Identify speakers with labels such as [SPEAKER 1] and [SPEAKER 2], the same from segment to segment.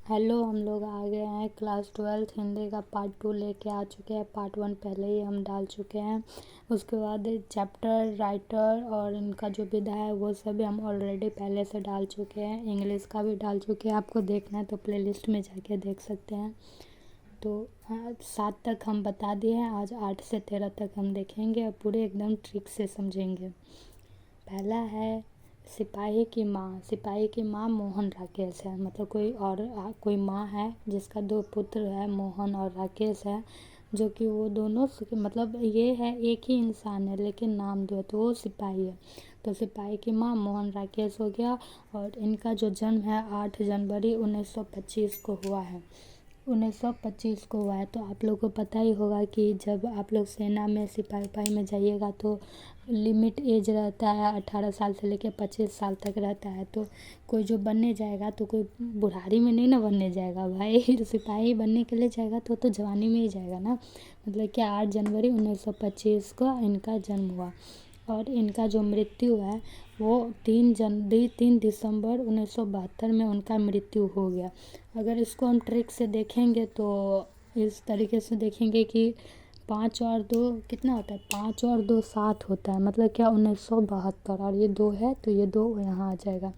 [SPEAKER 1] Hello, हम लोग आ गए हैं क्लास 12th हिंदी का पार्ट 2 लेके आ चुके हैं। पार्ट 1 पहले ही हम डाल चुके हैं। उसके बाद चैप्टर राइटर और इनका जो विधा है वो सभी हम ऑलरेडी पहले से डाल चुके हैं। इंग्लिश का भी डाल चुके हैं। आपको देखना है तो प्लेलिस्ट में जाके देख सकते हैं। तो 7 तक हम बता दिए हैं। आज 8 से 13 तक हम देखेंगे और पूरे एकदम ट्रिक से समझेंगे। पहला है सिपाही की माँ। सिपाही की माँ मोहन राकेश है, मतलब कोई माँ है जिसका 2 पुत्र है, मोहन और राकेश है, जो कि वो दोनों मतलब ये है एक ही इंसान है लेकिन नाम 2 है, तो वो सिपाही है। तो सिपाही की माँ मोहन राकेश हो गया। और इनका जो जन्म है 8 जनवरी 1925 को हुआ है। 1925 को हुआ है। तो आप लोग को पता ही होगा कि जब आप लोग सेना में सिपाही में जाइएगा तो लिमिट एज रहता है 18 साल से लेकर 25 साल तक रहता है। तो कोई जो बनने जाएगा तो कोई बुढ़ारी में नहीं ना बनने जाएगा भाई। सिपाही बनने के लिए जाएगा तो जवानी में ही जाएगा ना। मतलब कि 8 जनवरी 1925 को इनका जन्म हुआ। और इनका जो मृत्यु है वो 3 दिसंबर 1972 में उनका मृत्यु हो गया। अगर इसको हम ट्रिक से देखेंगे तो इस तरीके से देखेंगे कि 5 और 2 कितना होता है, 5 और 2 7 होता है, मतलब क्या 1972, और ये 2 है तो ये 2 यहाँ आ जाएगा।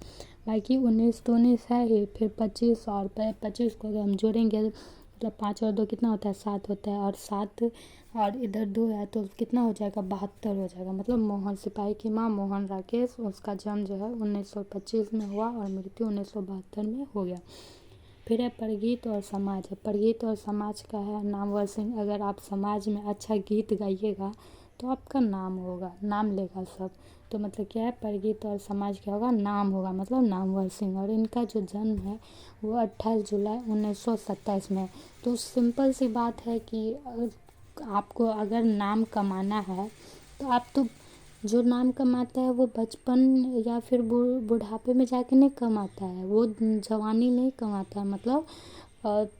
[SPEAKER 1] बाकी 19 तो 19 है ही, फिर 25 और 25 को अगर हम जोड़ेंगे मतलब 5 और 2 कितना होता है, 7 होता है, और 7 और इधर 2 है तो कितना हो जाएगा, 72 हो जाएगा। मतलब मोहन, सिपाही की माँ मोहन राकेश, उसका जन्म जो है 1925 में हुआ और मृत्यु 1972 में हो गया। फिर है परगीत और समाज है। परगीत और समाज का है नामवर सिंह। अगर आप समाज में अच्छा गीत गाइएगा तो आपका नाम होगा, नाम लेगा सब। तो मतलब क्या है, परगीत और समाज क्या होगा, नाम होगा, मतलब नामवर सिंह। और इनका जो जन्म है वो 28 जुलाई 1927 में है। तो सिंपल सी बात है कि आपको अगर नाम कमाना है तो आप तो जो नाम कमाता है वो बचपन या फिर बुढ़ापे में जाके नहीं कमाता है, वो जवानी में ही कमाता है। मतलब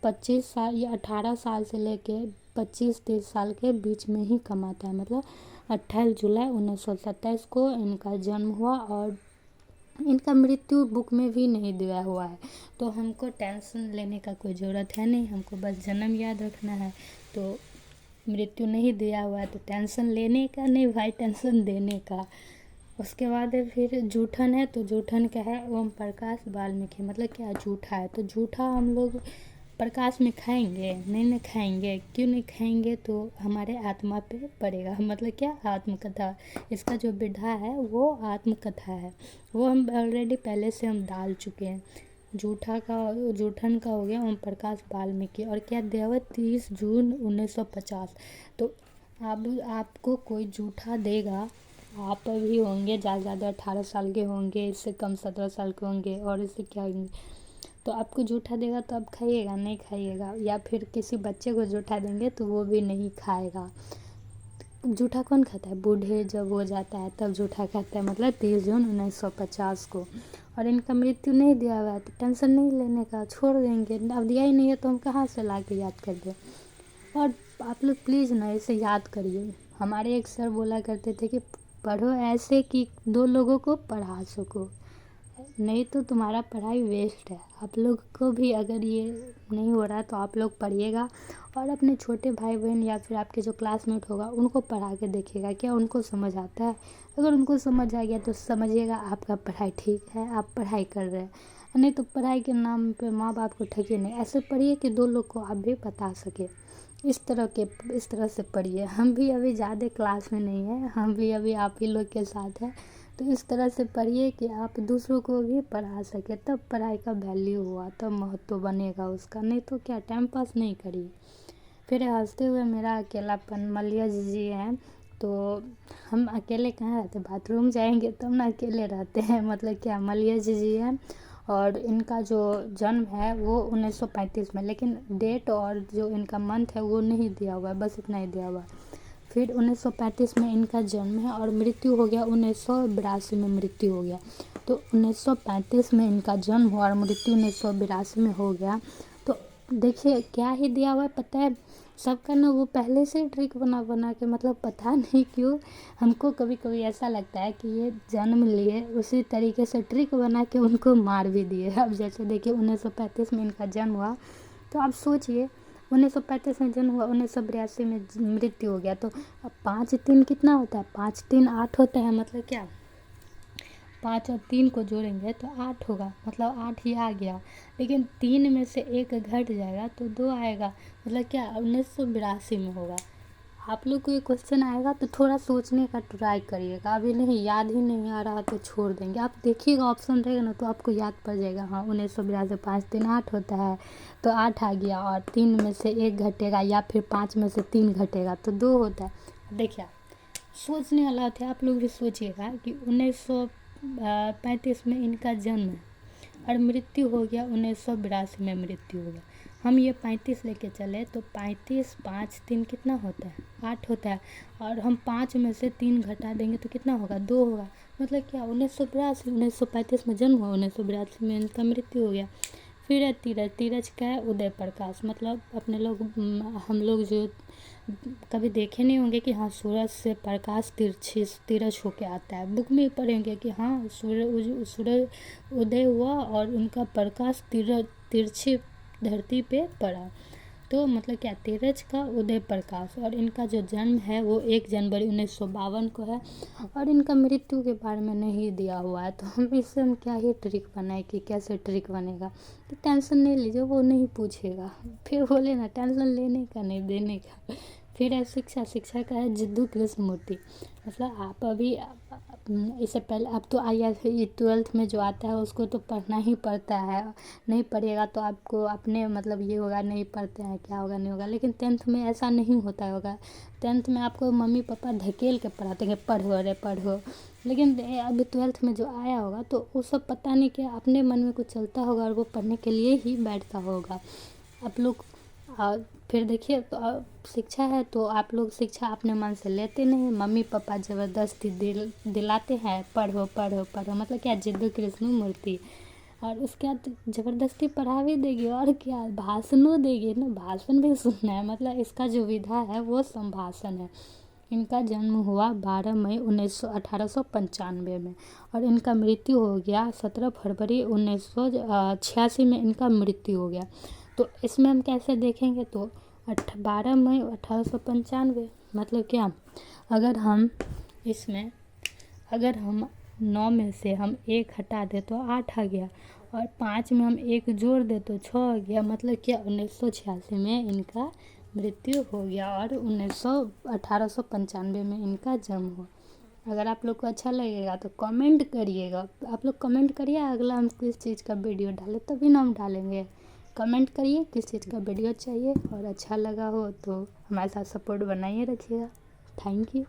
[SPEAKER 1] 25 साल या 18 साल से लेके 25-30 साल के बीच में ही कमाता है। मतलब 28 जुलाई 1927 को इनका जन्म हुआ और इनका मृत्यु बुक में भी नहीं दिया हुआ है। तो हमको टेंशन लेने का कोई ज़रूरत है नहीं, हमको बस जन्म याद रखना है। तो मृत्यु नहीं दिया हुआ है तो टेंशन लेने का नहीं भाई, टेंशन देने का। उसके बाद है फिर जूठन है। तो जूठन क्या है, ओम प्रकाश वाल्मीकि। मतलब क्या जूठा है, तो जूठा हम लोग प्रकाश में खाएंगे नहीं, ना खाएंगे। क्यों नहीं खाएंगे, तो हमारे आत्मा पे पड़ेगा। मतलब क्या, आत्मकथा। इसका जो विधा है वो आत्मकथा है, वो हम ऑलरेडी पहले से हम डाल चुके हैं। जूठन का हो गया ओम प्रकाश वाल्मीकि। और क्या दिया हुआ, 30 जून 1950। तो अब आपको कोई जूठा देगा, आप अभी होंगे ज़्यादा 18 साल के होंगे, इससे कम 17 साल के होंगे, और इससे क्या होंगे, तो आपको जूठा देगा तो आप खाइएगा नहीं, खाइएगा। या फिर किसी बच्चे को जूठा देंगे तो वो भी नहीं खाएगा। जूठा कौन खाता है, बूढ़े जब हो जाता है तब जूठा खाता है। मतलब 30 जून 1950 को। और इनका मृत्यु नहीं दिया हुआ है तो टेंशन नहीं लेने का, छोड़ देंगे। अब दिया ही नहीं है तो हम कहाँ से ला के याद कर दें। और आप लोग प्लीज़ ना इसे याद करिए। हमारे एक सर बोला करते थे कि पढ़ो ऐसे कि 2 लोगों को पढ़ा सको, नहीं तो तुम्हारा पढ़ाई वेस्ट है। आप लोग को भी अगर ये नहीं हो रहा तो आप लोग पढ़िएगा और अपने छोटे भाई बहन या फिर आपके जो क्लासमेट होगा उनको पढ़ा के देखिएगा, क्या उनको समझ आता है। अगर उनको समझ आ गया तो समझिएगा आपका पढ़ाई ठीक है, आप पढ़ाई कर रहे हैं। नहीं तो पढ़ाई के नाम पे माँ बाप को ठगिए नहीं, ऐसे पढ़िए कि 2 लोग को आप भी बता सके। इस तरह से पढ़िए। हम भी अभी ज़्यादा क्लास में नहीं है, हम भी अभी आप ही लोग के साथ हैं। तो इस तरह से पढ़िए कि आप दूसरों को भी पढ़ा सके, तब पढ़ाई का वैल्यू हुआ, तब महत्व बनेगा उसका। नहीं तो क्या, टाइम पास नहीं करिए। फिर हंसते हुए मेरा अकेलापन। मलिया जी हैं। तो हम अकेले कहाँ रहते, बाथरूम जाएंगे तब ना अकेले रहते हैं। मतलब क्या, मलिया जी हैं। और इनका जो जन्म है वो 1935 में, लेकिन डेट और जो इनका मंथ है वो नहीं दिया हुआ है, बस इतना ही दिया हुआ है। फिर 1935 में इनका जन्म है और मृत्यु हो गया 1982 में मृत्यु हो गया। तो 1935 में इनका जन्म हुआ और मृत्यु 1982 में हो गया। तो देखिए क्या ही दिया हुआ है पता है सबका ना, वो पहले से ट्रिक बना बना के, मतलब पता नहीं क्यों हमको कभी कभी ऐसा लगता है कि ये जन्म लिए उसी तरीके से ट्रिक बना के उनको मार भी दिए। अब जैसे देखिए 1935 में इनका जन्म हुआ, तो आप सोचिए 1935 में जन्म हुआ, 1982 में मृत्यु हो गया, तो अब 5 3 कितना होता है, 5 3 8 होता है, मतलब क्या 5 और 3 को जोड़ेंगे तो 8 होगा, मतलब 8 ही आ गया। लेकिन 3 में से 1 घट जाएगा तो 2 आएगा, मतलब क्या 1982 में होगा। आप लोग को ये क्वेश्चन आएगा तो थोड़ा सोचने का ट्राई करिएगा, अभी नहीं याद ही नहीं आ रहा तो छोड़ देंगे, आप देखिएगा ऑप्शन रहेगा ना तो आपको याद पड़ जाएगा। हाँ 1982 5 3 8 होता है, तो 8 आ गया, और 3 में से 1 घटेगा, या फिर 5 में से 3 घटेगा तो 2 होता है। देखिए सोचने वाला थे, आप लोग भी सोचिएगा कि 1935 में इनका जन्म है और मृत्यु हो गया 1982 में मृत्यु हो गया। हम ये 35 लेके चले तो 35 5 3 कितना होता है, 8 होता है, और हम 5 में से 3 घटा देंगे तो कितना होगा, 2 होगा। मतलब क्या 1935 में जन्म हुआ, 1982 में इनका मृत्यु हो गया। फिर है तीरज, तीरज क्या है, उदय प्रकाश, मतलब अपने लोग हम लोग जो कभी देखे नहीं होंगे कि हाँ सूरज से प्रकाश तिरछ होके आता है, बुक में पढ़ेंगे कि हाँ सूरज उदय हुआ और उनका प्रकाश तिरछी धरती पे पड़ा, तो मतलब क्या तीरज का उदय प्रकाश। और इनका जो जन्म है वो 1 जनवरी 1952 को है, और इनका मृत्यु के बारे में नहीं दिया हुआ है, तो हम इससे हम क्या ही ट्रिक बनाए कि कैसे ट्रिक बनेगा। तो टेंशन नहीं लीजिए, वो नहीं पूछेगा, फिर बोले ना टेंशन लेने का नहीं देने का। फिर है शिक्षा, शिक्षा का है जिद्दू कृष्णमूर्ति, मतलब आप अभी इससे पहले अब तो आई 12th में जो आता है उसको तो पढ़ना ही पड़ता है, नहीं पढ़ेगा तो आपको अपने मतलब ये होगा नहीं पढ़ते हैं क्या होगा नहीं होगा। लेकिन 10th में ऐसा नहीं होता होगा, 10th में आपको मम्मी पापा धकेल के पढ़ाते हैं पढ़ो अरे पढ़ो। लेकिन अभी 12th में जो आया होगा तो वो सब पता नहीं क्या अपने मन में कुछ चलता होगा और वो पढ़ने के लिए ही बैठता होगा। आप लोग फिर देखिए तो शिक्षा है तो आप लोग शिक्षा अपने मन से लेते नहीं, मम्मी पापा ज़बरदस्ती दिलाते हैं पढ़ो पढ़ो पढ़ो, मतलब क्या जिद्दू कृष्णमूर्ति। और उसके बाद ज़बरदस्ती पढ़ा भी देगी और क्या भाषणों देगी ना, भाषण भी सुनना है, मतलब इसका जो विधा है वो संभाषण है। इनका जन्म हुआ 12 मई 1895 में, और इनका मृत्यु हो गया 17 फरवरी 1986 में इनका मृत्यु हो गया। तो इसमें हम कैसे देखेंगे तो 12 मई 1895, मतलब क्या अगर हम इसमें अगर हम 9 में से हम 1 हटा दे तो 8 आ गया, और 5 में हम 1 जोड़ दे तो 6 आ गया, मतलब क्या 1986 में इनका मृत्यु हो गया और 1895 में इनका जन्म हुआ। अगर आप लोग को अच्छा लगेगा तो कमेंट करिएगा, आप लोग कमेंट करिए अगला हम किस चीज़ का वीडियो डालें, तभी ना हम डालेंगे। कमेंट करिए किस चीज़ का वीडियो चाहिए, और अच्छा लगा हो तो हमारे साथ सपोर्ट बनाइए रखिएगा। Thank you.